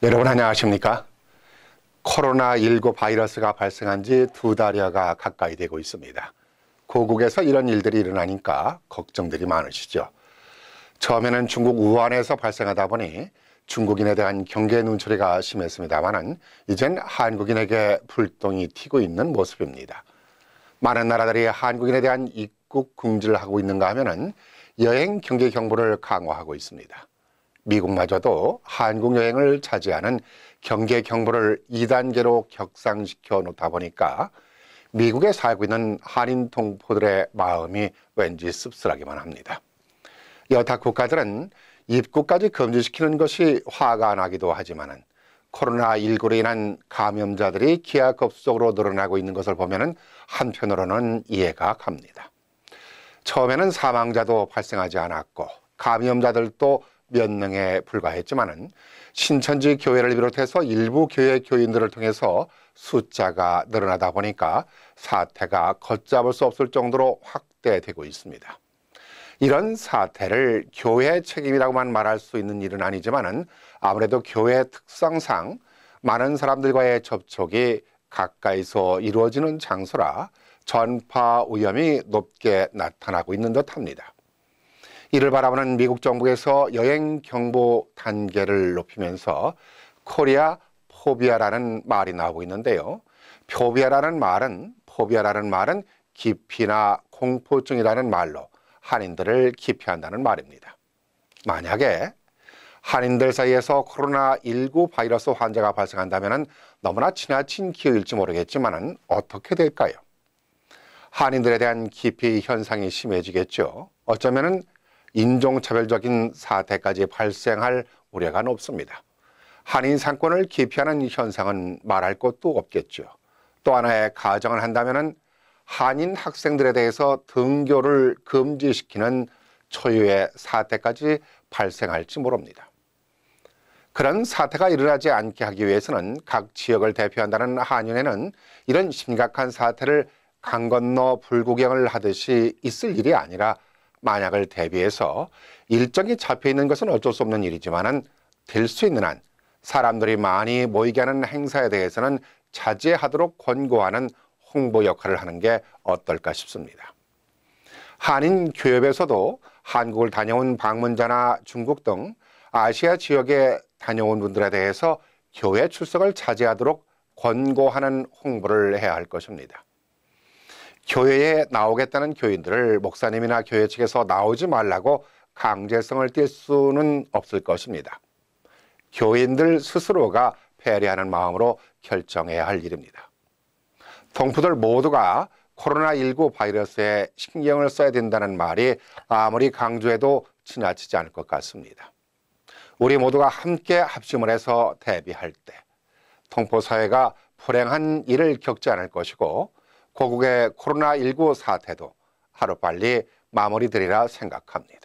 여러분 안녕하십니까? 코로나19 바이러스가 발생한 지 2달여가 가까이 되고 있습니다. 고국에서 이런 일들이 일어나니까 걱정들이 많으시죠. 처음에는 중국 우한에서 발생하다 보니 중국인에 대한 경계 눈초리가 심했습니다만은 이젠 한국인에게 불똥이 튀고 있는 모습입니다. 많은 나라들이 한국인에 대한 입국 금지를 하고 있는가 하면은 여행 경계 경보를 강화하고 있습니다. 미국마저도 한국 여행을 차지하는 경계 경보를 2단계로 격상시켜 놓다 보니까 미국에 살고 있는 한인 동포들의 마음이 왠지 씁쓸하기만 합니다. 여타 국가들은 입국까지 금지시키는 것이 화가 나기도 하지만은 코로나19로 인한 감염자들이 기하급속으로 늘어나고 있는 것을 보면은 한편으로는 이해가 갑니다. 처음에는 사망자도 발생하지 않았고 감염자들도 몇 명에 불과했지만은 신천지 교회를 비롯해서 일부 교회 교인들을 통해서 숫자가 늘어나다 보니까 사태가 걷잡을 수 없을 정도로 확대되고 있습니다. 이런 사태를 교회 책임이라고만 말할 수 있는 일은 아니지만은 아무래도 교회 특성상 많은 사람들과의 접촉이 가까이서 이루어지는 장소라 전파 위험이 높게 나타나고 있는 듯합니다. 이를 바라보는 미국 정부에서 여행 경보 단계를 높이면서 코리아 포비아라는 말이 나오고 있는데요. 포비아라는 말은 기피나 공포증이라는 말로 한인들을 기피한다는 말입니다. 만약에 한인들 사이에서 코로나19 바이러스 환자가 발생한다면 너무나 지나친 기회일지 모르겠지만 어떻게 될까요? 한인들에 대한 기피 현상이 심해지겠죠. 어쩌면 인종차별적인 사태까지 발생할 우려가 높습니다. 한인 상권을 기피하는 현상은 말할 것도 없겠죠. 또 하나의 가정을 한다면 한인 학생들에 대해서 등교를 금지시키는 초유의 사태까지 발생할지 모릅니다. 그런 사태가 일어나지 않게 하기 위해서는 각 지역을 대표한다는 한인회는 이런 심각한 사태를 강 건너 불구경을 하듯이 있을 일이 아니라 만약을 대비해서 일정이 잡혀있는 것은 어쩔 수 없는 일이지만 될 수 있는 한 사람들이 많이 모이게 하는 행사에 대해서는 자제하도록 권고하는 홍보 역할을 하는 게 어떨까 싶습니다. 한인 교협에서도 한국을 다녀온 방문자나 중국 등 아시아 지역에 다녀온 분들에 대해서 교회 출석을 자제하도록 권고하는 홍보를 해야 할 것입니다. 교회에 나오겠다는 교인들을 목사님이나 교회 측에서 나오지 말라고 강제성을 띨 수는 없을 것입니다. 교인들 스스로가 배려하는 마음으로 결정해야 할 일입니다. 동포들 모두가 코로나19 바이러스에 신경을 써야 된다는 말이 아무리 강조해도 지나치지 않을 것 같습니다. 우리 모두가 함께 합심을 해서 대비할 때 동포 사회가 불행한 일을 겪지 않을 것이고 고국의 코로나19 사태도 하루빨리 마무리되리라 생각합니다.